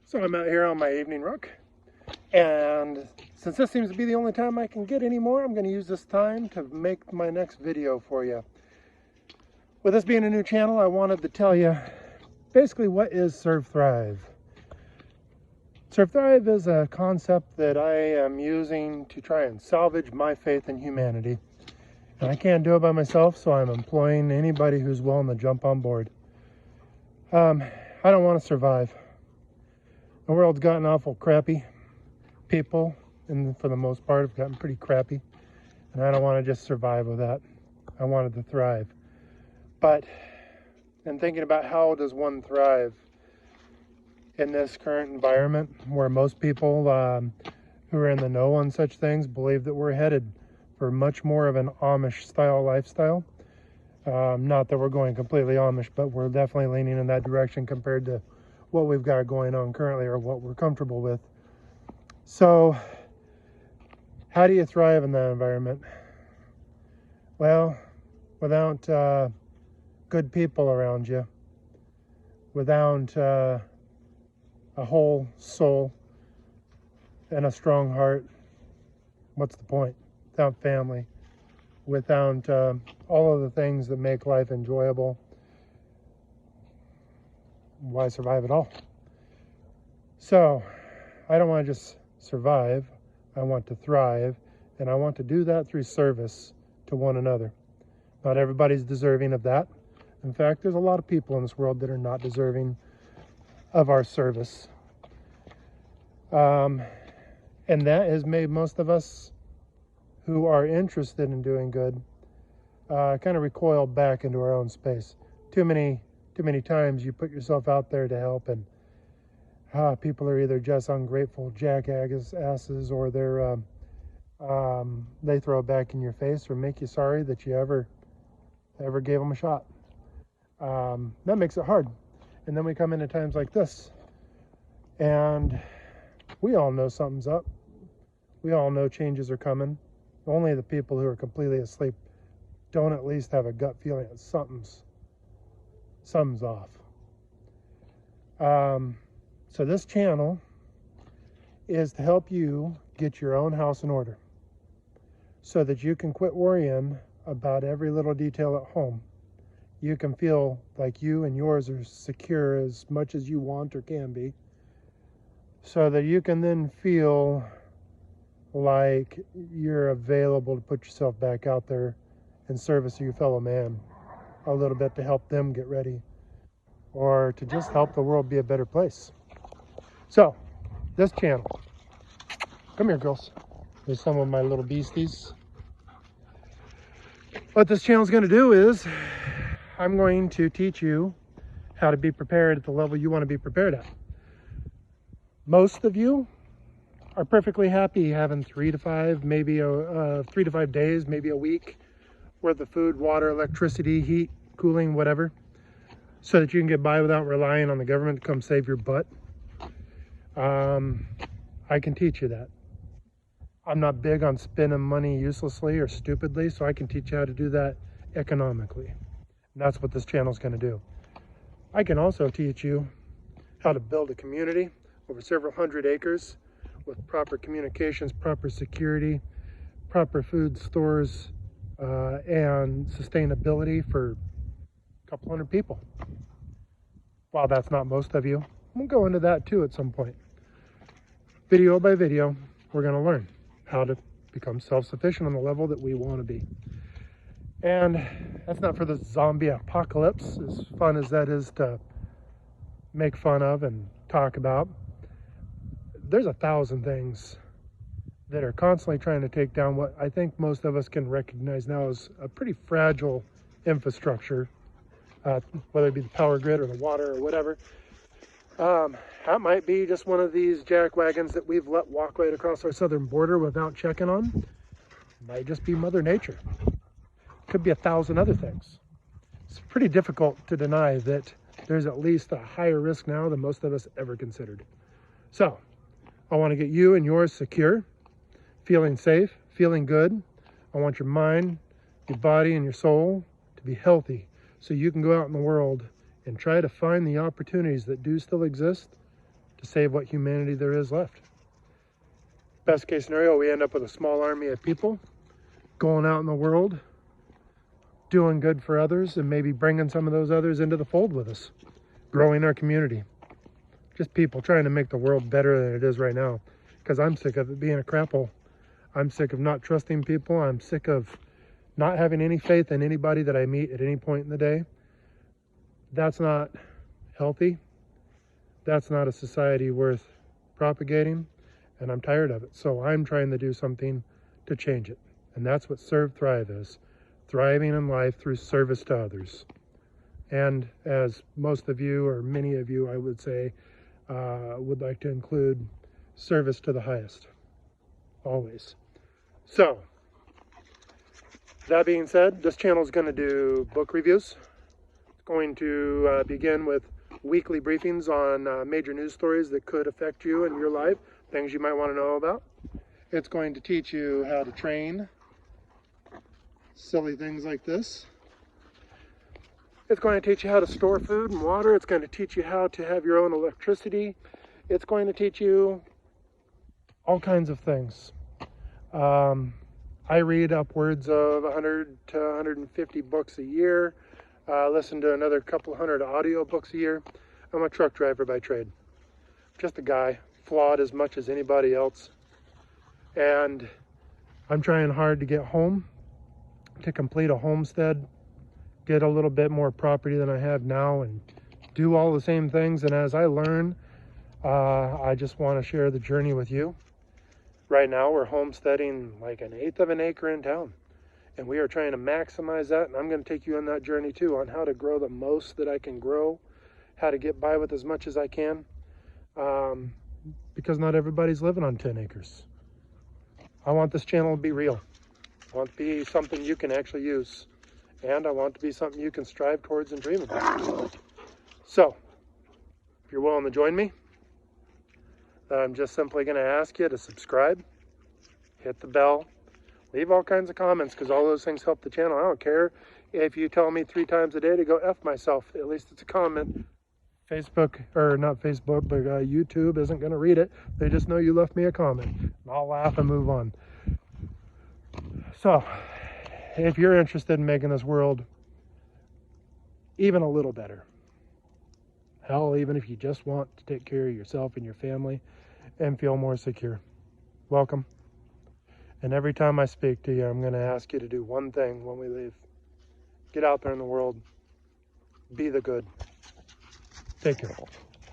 So I'm out here on my evening ruck, and since this seems to be the only time I can get any more, I'm going to use this time to make my next video for you. With this being a new channel, I wanted to tell you basically what is serveThrive. serveThrive is a concept that I am using to try and salvage my faith in humanity. And I can't do it by myself, so I'm employing anybody who's willing to jump on board. I don't want to survive. The world's gotten awful crappy. People, and for the most part, have gotten pretty crappy. And I don't want to just survive with that. I wanted to thrive. But in thinking about how does one thrive in this current environment where most people who are in the know on such things believe that we're headed for much more of an Amish style lifestyle. Not that we're going completely Amish, but we're definitely leaning in that direction compared to what we've got going on currently or what we're comfortable with. So how do you thrive in that environment? Well, without good people around you, without a whole soul and a strong heart, what's the point? Without family, without all of the things that make life enjoyable, why survive at all? So I don't want to just survive. I want to thrive, and I want to do that through service to one another. Not everybody's deserving of that. In fact, there's a lot of people in this world that are not deserving of our service. And that has made most of us who are interested in doing good kind of recoil back into our own space. Too many times you put yourself out there to help, and people are either just ungrateful jackasses, or they throw it back in your face or make you sorry that you ever gave them a shot. That makes it hard. And then we come into times like this, and we all know something's up. We all know changes are coming. Only the people who are completely asleep don't at least have a gut feeling that something's off. So this channel is to help you get your own house in order so that you can quit worrying about every little detail at home. You can feel like you and yours are secure as much as you want or can be, so that you can then feel like you're available to put yourself back out there in service of your fellow man a little bit, to help them get ready, or to just help the world be a better place. So this channel, come here girls, there's some of my little beasties. What this channel is going to do is I'm going to teach you how to be prepared at the level you want to be prepared at. Most of you are perfectly happy having 3 to 5, maybe 3 to 5 days, maybe a week worth of food, water, electricity, heat, cooling, whatever, so that you can get by without relying on the government to come save your butt. I can teach you that. I'm not big on spending money uselessly or stupidly, so I can teach you how to do that economically. And that's what this channel is going to do. I can also teach you how to build a community over several hundred acres with proper communications, proper security, proper food stores, and sustainability for a couple hundred people. While that's not most of you, we'll go into that too at some point. Video by video, we're going to learn how to become self-sufficient on the level that we want to be. And that's not for the zombie apocalypse, as fun as that is to make fun of and talk about. There's 1,000 things that are constantly trying to take down what I think most of us can recognize now as a pretty fragile infrastructure, whether it be the power grid or the water or whatever. That might be just one of these jack wagons that we've let walk right across our southern border without checking on. It might just be Mother Nature. Could be 1,000 other things. It's pretty difficult to deny that there's at least a higher risk now than most of us ever considered. So I want to get you and yours secure, feeling safe, feeling good. I want your mind, your body, and your soul to be healthy, so you can go out in the world and try to find the opportunities that do still exist to to save what humanity there is left. Best case scenario, we end up with a small army of people going out in the world, doing good for others, and maybe bringing some of those others into the fold with us, growing our community. Just people trying to make the world better than it is right now, because I'm sick of it being a crap hole. I'm sick of not trusting people. I'm sick of not having any faith in anybody that I meet at any point in the day. That's not healthy. That's not a society worth propagating, and I'm tired of it. So I'm trying to do something to change it. And that's what serveThrive is. Thriving in life through service to others. And as most of you, or many of you, I would say, would like to include service to the highest, always. So, that being said, this channel is going to do book reviews. It's going to begin with weekly briefings on major news stories that could affect you and your life, things you might want to know about. It's going to teach you how to train, silly things like this. It's going to teach you how to store food and water. It's going to teach you how to have your own electricity. It's going to teach you all kinds of things. I read upwards of 100 to 150 books a year. Listen to another couple hundred audio books a year. I'm a truck driver by trade. Just a guy, flawed as much as anybody else. And I'm trying hard to get home, to complete a homestead, get a little bit more property than I have now, and do all the same things. And as I learn, I just want to share the journey with you. Right now we're homesteading like 1/8 of an acre in town, and we are trying to maximize that. And I'm going to take you on that journey too, on how to grow the most that I can grow, how to get by with as much as I can, because not everybody's living on 10 acres. I want this channel to be real. I want it to be something you can actually use, and I want it to be something you can strive towards and dream about. So, if you're willing to join me, I'm just simply going to ask you to subscribe, hit the bell, leave all kinds of comments, because all those things help the channel. I don't care if you tell me 3 times a day to go F myself. At least it's a comment. Facebook, or not Facebook, but YouTube isn't going to read it. They just know you left me a comment, and I'll laugh and move on. So, if you're interested in making this world even a little better, hell, even if you just want to take care of yourself and your family and feel more secure, welcome. And every time I speak to you, I'm going to ask you to do one thing when we leave. Get out there in the world. Be the good. Take care.